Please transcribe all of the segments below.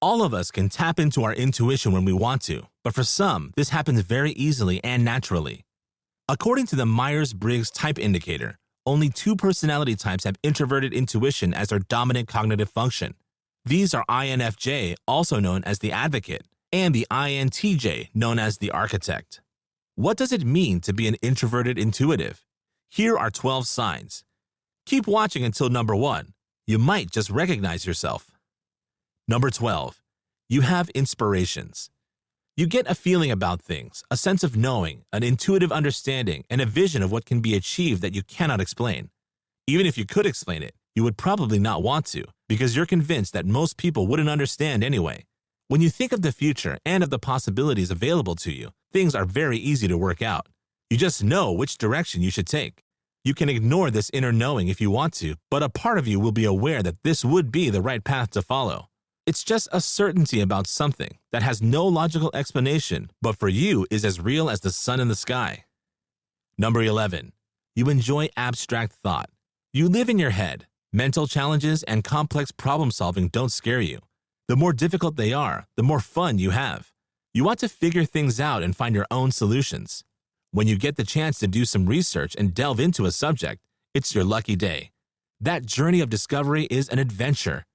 All of us can tap into our intuition when we want to, but for some, this happens very easily and naturally. According to the Myers-Briggs Type Indicator, only 2 personality types have introverted intuition as their dominant cognitive function. These are INFJ, also known as the advocate, and the INTJ, known as the architect. What does it mean to be an introverted intuitive? Here are 12 signs. Keep watching until number 1. You might just recognize yourself. Number 12. You have inspirations. You get a feeling about things, a sense of knowing, an intuitive understanding, and a vision of what can be achieved that you cannot explain. Even if you could explain it, you would probably not want to, because you're convinced that most people wouldn't understand anyway. When you think of the future and of the possibilities available to you, things are very easy to work out. You just know which direction you should take. You can ignore this inner knowing if you want to, but a part of you will be aware that this would be the right path to follow. It's just a certainty about something that has no logical explanation, but for you is as real as the sun in the sky. Number 11. You enjoy abstract thought. You live in your head. Mental challenges and complex problem solving don't scare you. The more difficult they are, the more fun you have. You want to figure things out and find your own solutions. When you get the chance to do some research and delve into a subject, it's your lucky day. That journey of discovery is an adventure.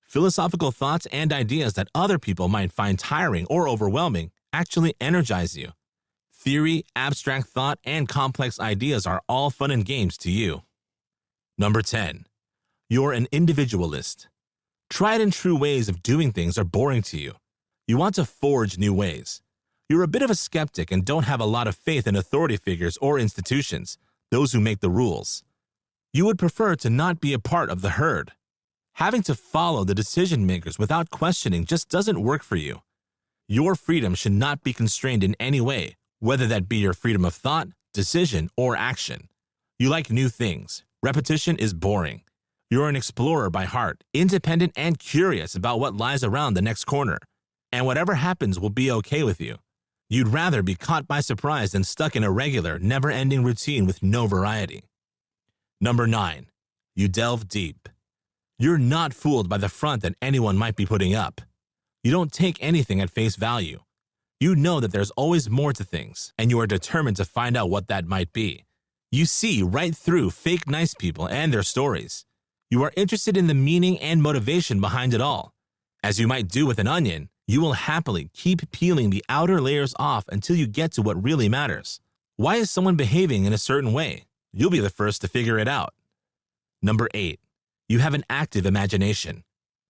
Philosophical thoughts and ideas that other people might find tiring or overwhelming actually energize you. Theory, abstract thought, and complex ideas are all fun and games to you. Number 10. You're an individualist. Tried and true ways of doing things are boring to you. You want to forge new ways. You're a bit of a skeptic and don't have a lot of faith in authority figures or institutions, those who make the rules. You would prefer to not be a part of the herd. Having to follow the decision makers without questioning just doesn't work for you. Your freedom should not be constrained in any way, whether that be your freedom of thought, decision, or action. You like new things. Repetition is boring. You're an explorer by heart, independent and curious about what lies around the next corner. And whatever happens will be okay with you. You'd rather be caught by surprise than stuck in a regular, never-ending routine with no variety. Number 9. You delve deep. You're not fooled by the front that anyone might be putting up. You don't take anything at face value. You know that there's always more to things, and you are determined to find out what that might be. You see right through fake nice people and their stories. You are interested in the meaning and motivation behind it all. As you might do with an onion, you will happily keep peeling the outer layers off until you get to what really matters. Why is someone behaving in a certain way? You'll be the first to figure it out. Number 8. You have an active imagination.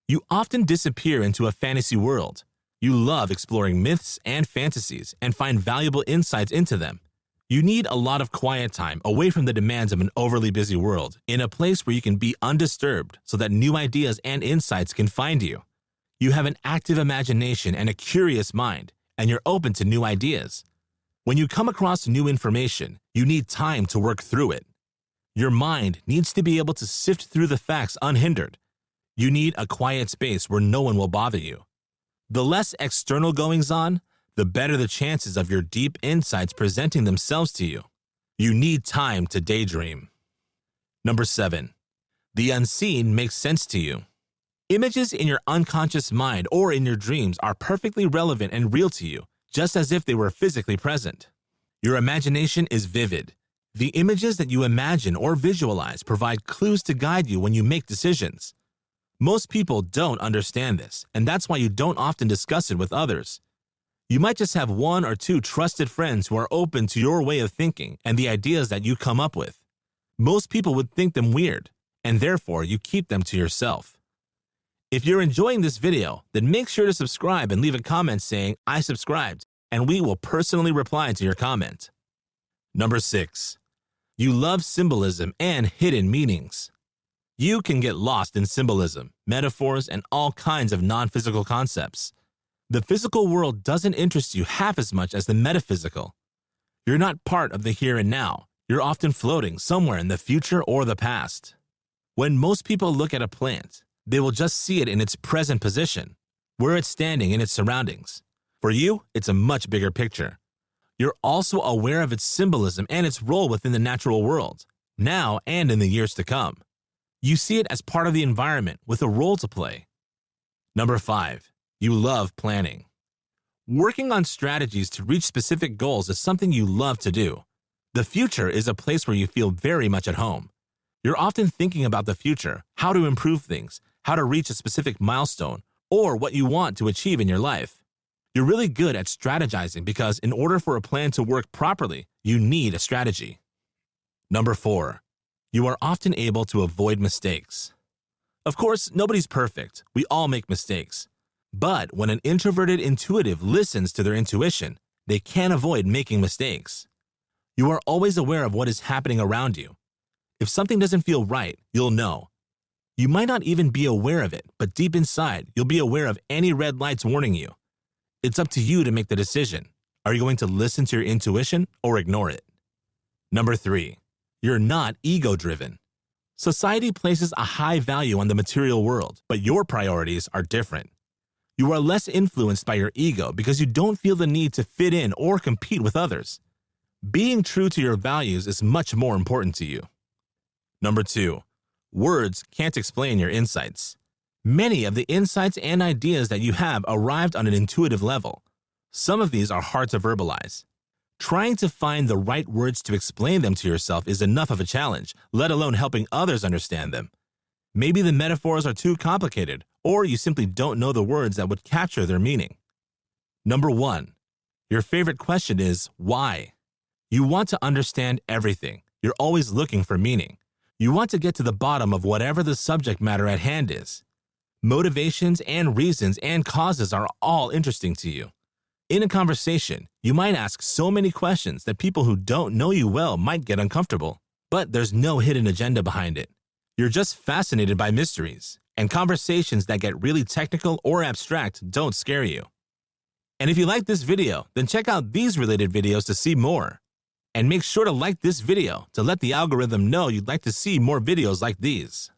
You often disappear into a fantasy world. You love exploring myths and fantasies and find valuable insights into them. You need a lot of quiet time away from the demands of an overly busy world, in a place where you can be undisturbed so that new ideas and insights can find you. You have an active imagination and a curious mind, and you're open to new ideas. When you come across new information, you need time to work through it. Your mind needs to be able to sift through the facts unhindered. You need a quiet space where no one will bother you. The less external goings-on, the better the chances of your deep insights presenting themselves to you. You need time to daydream. Number 7. The unseen makes sense to you. Images in your unconscious mind or in your dreams are perfectly relevant and real to you, just as if they were physically present. Your imagination is vivid. The images that you imagine or visualize provide clues to guide you when you make decisions. Most people don't understand this, and that's why you don't often discuss it with others. You might just have 1 or 2 trusted friends who are open to your way of thinking and the ideas that you come up with. Most people would think them weird, and therefore you keep them to yourself. If you're enjoying this video, then make sure to subscribe and leave a comment saying, "I subscribed," and we will personally reply to your comment. Number 6. You love symbolism and hidden meanings. You can get lost in symbolism, metaphors, and all kinds of non-physical concepts. The physical world doesn't interest you half as much as the metaphysical. You're not part of the here and now. You're often floating somewhere in the future or the past. When most people look at a plant, they will just see it in its present position, where it's standing in its surroundings. For you, it's a much bigger picture. You're also aware of its symbolism and its role within the natural world, now and in the years to come. You see it as part of the environment with a role to play. Number 5. You love planning. Working on strategies to reach specific goals is something you love to do. The future is a place where you feel very much at home. You're often thinking about the future, how to improve things, how to reach a specific milestone, or what you want to achieve in your life. You're really good at strategizing because in order for a plan to work properly, you need a strategy. Number 4, you are often able to avoid mistakes. Of course, nobody's perfect. We all make mistakes. But when an introverted intuitive listens to their intuition, they can't avoid making mistakes. You are always aware of what is happening around you. If something doesn't feel right, you'll know. You might not even be aware of it, but deep inside, you'll be aware of any red lights warning you. It's up to you to make the decision. Are you going to listen to your intuition or ignore it? Number 3, you're not ego-driven. Society places a high value on the material world, but your priorities are different. You are less influenced by your ego because you don't feel the need to fit in or compete with others. Being true to your values is much more important to you. Number 2, words can't explain your insights. Many of the insights and ideas that you have arrived on an intuitive level. Some of these are hard to verbalize. Trying to find the right words to explain them to yourself is enough of a challenge, let alone helping others understand them. Maybe the metaphors are too complicated, or you simply don't know the words that would capture their meaning. Number 1, your favorite question is why? You want to understand everything. You're always looking for meaning. You want to get to the bottom of whatever the subject matter at hand is. Motivations and reasons and causes are all interesting to you. In a conversation, you might ask so many questions that people who don't know you well might get uncomfortable, but there's no hidden agenda behind it. You're just fascinated by mysteries, and conversations that get really technical or abstract don't scare you. And if you like this video, then check out these related videos to see more. And make sure to like this video to let the algorithm know you'd like to see more videos like these.